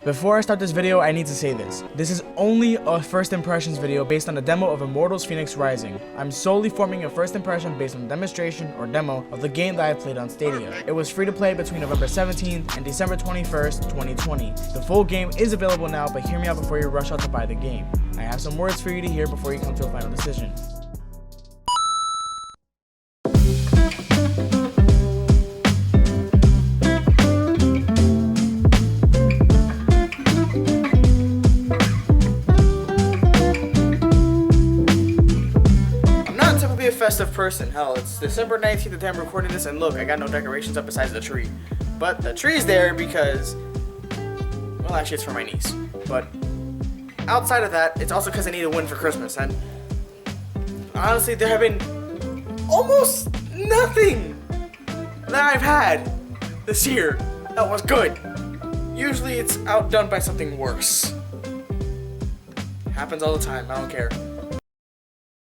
Before I start this video, I need to say this. This is only a first impressions video based on a demo of Immortals Fenyx Rising. I'm solely forming a first impression based on a demonstration or demo of the game that I played on Stadia. It was free to play between November 17th and December 21st, 2020. The full game is available now, but hear me out before you rush out to buy the game. I have some words for you to hear before you come to a final decision. A festive person. Hell, it's December 19th that I'm recording this, and look, I got no decorations up besides the tree. But the tree's there because, well, actually it's for my niece. But outside of that, it's also because I need a win for Christmas. And honestly, there have been almost nothing that I've had this year that was good. Usually it's outdone by something worse. Happens all the time, I don't care.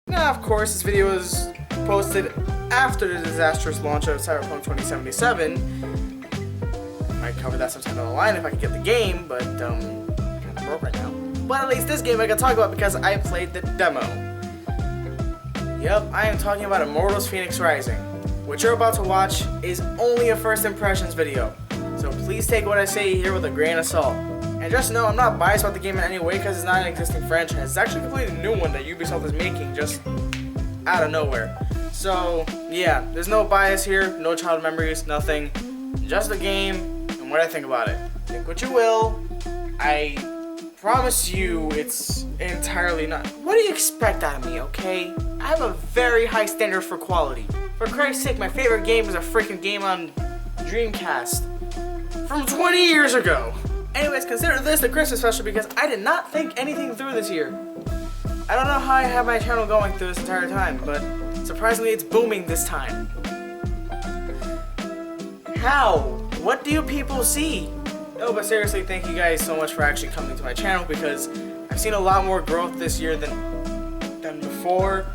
Now, of course, this video was posted after the disastrous launch of Cyberpunk 2077. I might cover that sometime down the line if I can get the game, but kind of broke right now. But at least this game I can talk about because I played the demo. Yep, I am talking about Immortals Fenyx Rising. What you're about to watch is only a first impressions video, so please take what I say here with a grain of salt. And just know I'm not biased about the game in any way because it's not an existing franchise. It's actually a completely new one that Ubisoft is making just out of nowhere. So yeah, there's no bias here, no child memories, nothing. Just the game and what I think about it. Think what you will. I promise you it's entirely not. What do you expect out of me, okay? I have a very high standard for quality. For Christ's sake, my favorite game is a freaking game on Dreamcast from 20 years ago. Anyways, consider this the Christmas special because I did not think anything through this year. I don't know how I have my channel going through this entire time, but surprisingly it's booming this time. How? What do you people see? No, but seriously, thank you guys so much for actually coming to my channel because I've seen a lot more growth this year than before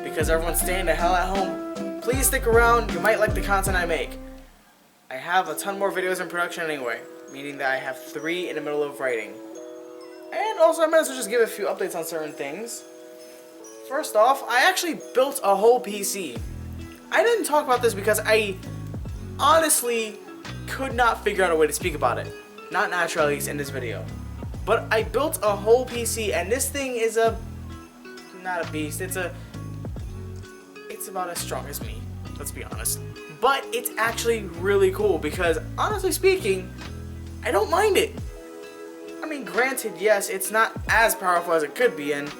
because everyone's staying the hell at home. Please stick around, you might like the content I make. I have a ton more videos in production anyway. Meaning that I have 3 in the middle of writing. And also I might as well just give a few updates on certain things. First off, I actually built a whole PC. I didn't talk about this because I honestly could not figure out a way to speak about it. Not naturally, at least in this video. But I built a whole PC and this thing is not a beast, it's about as strong as me, let's be honest. But it's actually really cool because honestly speaking, I don't mind it. I mean, granted, yes, it's not as powerful as it could be, and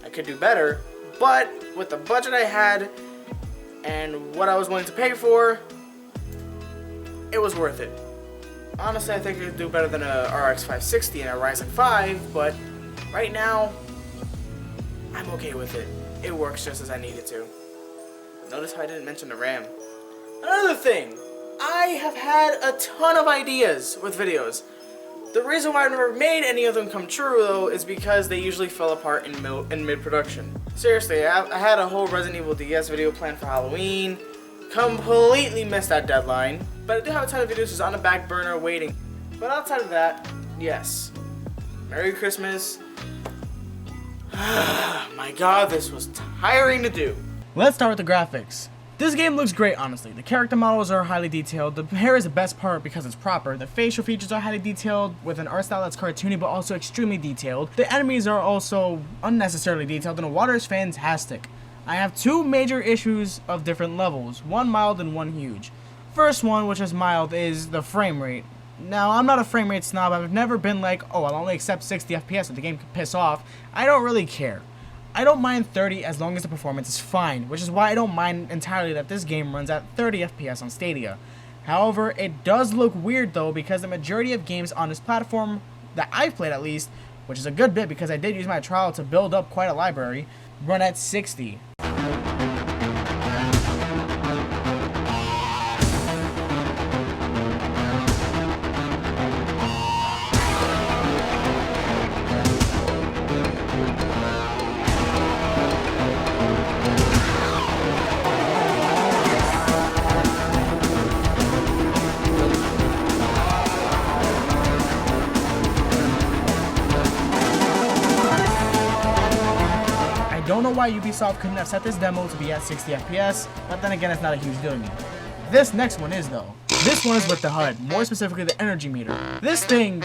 I could do better, but with the budget I had and what I was willing to pay for, it was worth it. Honestly, I think it could do better than a RX 560 and a Ryzen 5, but right now, I'm okay with it. It works just as I need it to. Notice how I didn't mention the RAM. Another thing, I have had a ton of ideas with videos. The reason why I've never made any of them come true though is because they usually fell apart in mid-production. Seriously, I had a whole Resident Evil DS video planned for Halloween, completely missed that deadline, but I do have a ton of videos just on the back burner waiting. But outside of that, yes, Merry Christmas. My god, this was tiring to do. Let's start with the graphics. This game looks great, honestly. The character models are highly detailed, the hair is the best part because it's proper, the facial features are highly detailed with an art style that's cartoony but also extremely detailed, the enemies are also unnecessarily detailed, and the water is fantastic. I have 2 major issues of different levels, one mild and one huge. First one, which is mild, is the frame rate. Now, I'm not a frame rate snob, I've never been like, oh, I'll only accept 60 FPS so the game can piss off. I don't really care. I don't mind 30 as long as the performance is fine, which is why I don't mind entirely that this game runs at 30 FPS on Stadia. However, it does look weird though because the majority of games on this platform, that I've played at least, which is a good bit because I did use my trial to build up quite a library, run at 60. know why Ubisoft couldn't have set this demo to be at 60 FPS, but then again, it's not a huge deal to me. This next one is though. This one is with the HUD, more specifically the energy meter. This thing,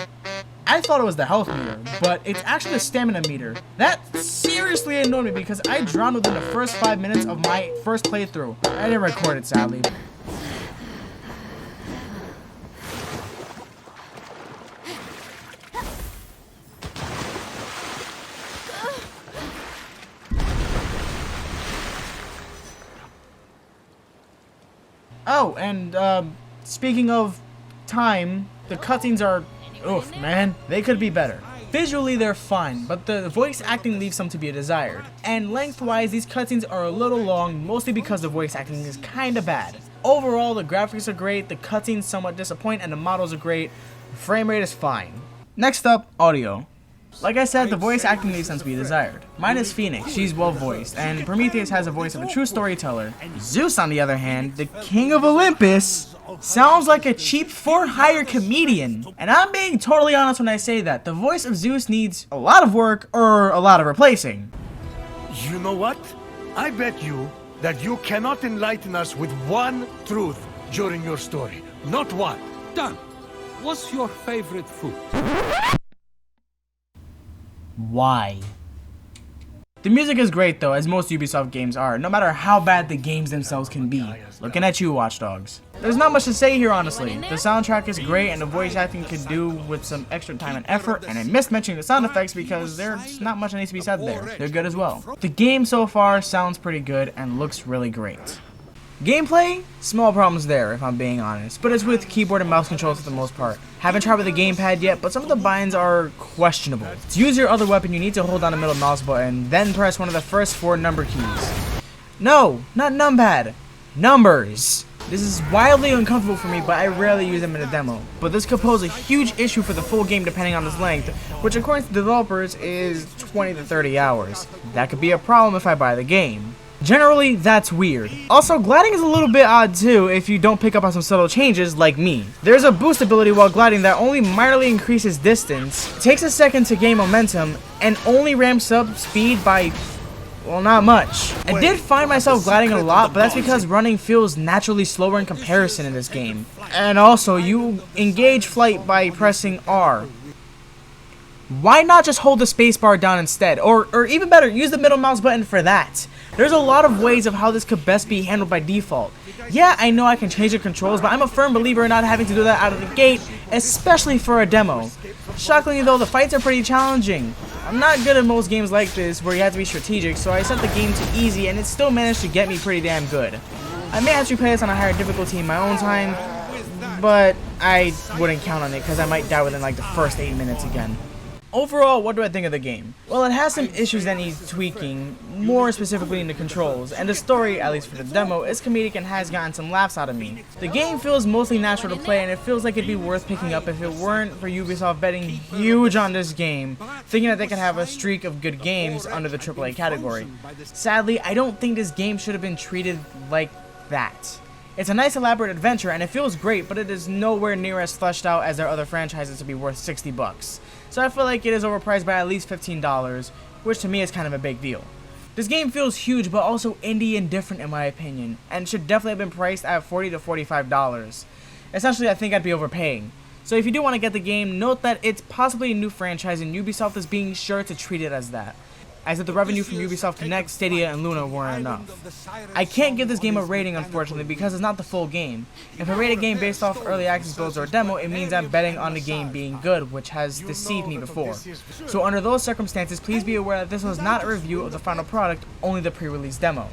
I thought it was the health meter, but it's actually the stamina meter. That seriously annoyed me because I drowned within the first 5 minutes of my first playthrough. I didn't record it, sadly. Oh, and speaking of time, the cutscenes are, oof, man, they could be better. Visually, they're fine, but the voice acting leaves some to be desired. And lengthwise, these cutscenes are a little long, mostly because the voice acting is kinda bad. Overall, the graphics are great, the cutscenes somewhat disappoint, and the models are great. The frame rate is fine. Next up, audio. Like I said, the voice acting leaves some to be desired. Mine is Fenyx, she's well voiced, and Prometheus has a voice of a true storyteller. Zeus, on the other hand, the king of Olympus, sounds like a cheap for-hire comedian. And I'm being totally honest when I say that. The voice of Zeus needs a lot of work or a lot of replacing. You know what? I bet you that you cannot enlighten us with one truth during your story. Not one. Done. What's your favorite food? Why? The music is great though, as most Ubisoft games are, no matter how bad the games themselves can be. Looking at you, Watch Dogs. There's not much to say here, honestly. The soundtrack is great and the voice acting could do with some extra time and effort, and I missed mentioning the sound effects because there's not much that needs to be said there. They're good as well. The game so far sounds pretty good and looks really great. Gameplay? Small problems there, if I'm being honest, but it's with keyboard and mouse controls for the most part. Haven't tried with the gamepad yet, but some of the binds are questionable. To use your other weapon, you need to hold down the middle mouse button, then press one of the first 4 number keys. No, not numpad. Numbers. This is wildly uncomfortable for me, but I rarely use them in a demo. But this could pose a huge issue for the full game depending on its length, which according to developers is 20 to 30 hours. That could be a problem if I buy the game. Generally, that's weird. Also, gliding is a little bit odd too if you don't pick up on some subtle changes like me. There's a boost ability while gliding that only minorly increases distance, takes a second to gain momentum, and only ramps up speed by, well, not much. I did find myself gliding a lot, but that's because running feels naturally slower in comparison in this game. And also, you engage flight by pressing R. Why not just hold the spacebar down instead? Or even better, use the middle mouse button for that. There's a lot of ways of how this could best be handled by default. Yeah, I know I can change the controls, but I'm a firm believer in not having to do that out of the gate, especially for a demo. Shockingly though, the fights are pretty challenging. I'm not good at most games like this, where you have to be strategic, so I set the game to easy, and it still managed to get me pretty damn good. I may have to play this on a higher difficulty in my own time, but I wouldn't count on it, because I might die within like the first 8 minutes again. Overall, what do I think of the game? Well, it has some issues that need tweaking, more specifically in the controls, and the story, at least for the demo, is comedic and has gotten some laughs out of me. The game feels mostly natural to play, and it feels like it'd be worth picking up if it weren't for Ubisoft betting huge on this game, thinking that they could have a streak of good games under the AAA category. Sadly, I don't think this game should have been treated like that. It's a nice elaborate adventure and it feels great, but it is nowhere near as fleshed out as their other franchises to be worth 60 bucks. So I feel like it is overpriced by at least $15, which to me is kind of a big deal. This game feels huge but also indie and different in my opinion, and should definitely have been priced at $40 to $45. Essentially, I think I'd be overpaying. So if you do want to get the game, note that it's possibly a new franchise and Ubisoft is being sure to treat it as that, as if the revenue from Ubisoft Connect, Stadia, and Luna weren't enough. I can't give this game a rating, unfortunately, because it's not the full game. If I rate a game based off early access builds or a demo, it means I'm betting on the game being good, which has deceived me before. So under those circumstances, please be aware that this was not a review of the final product, only the pre-release demo.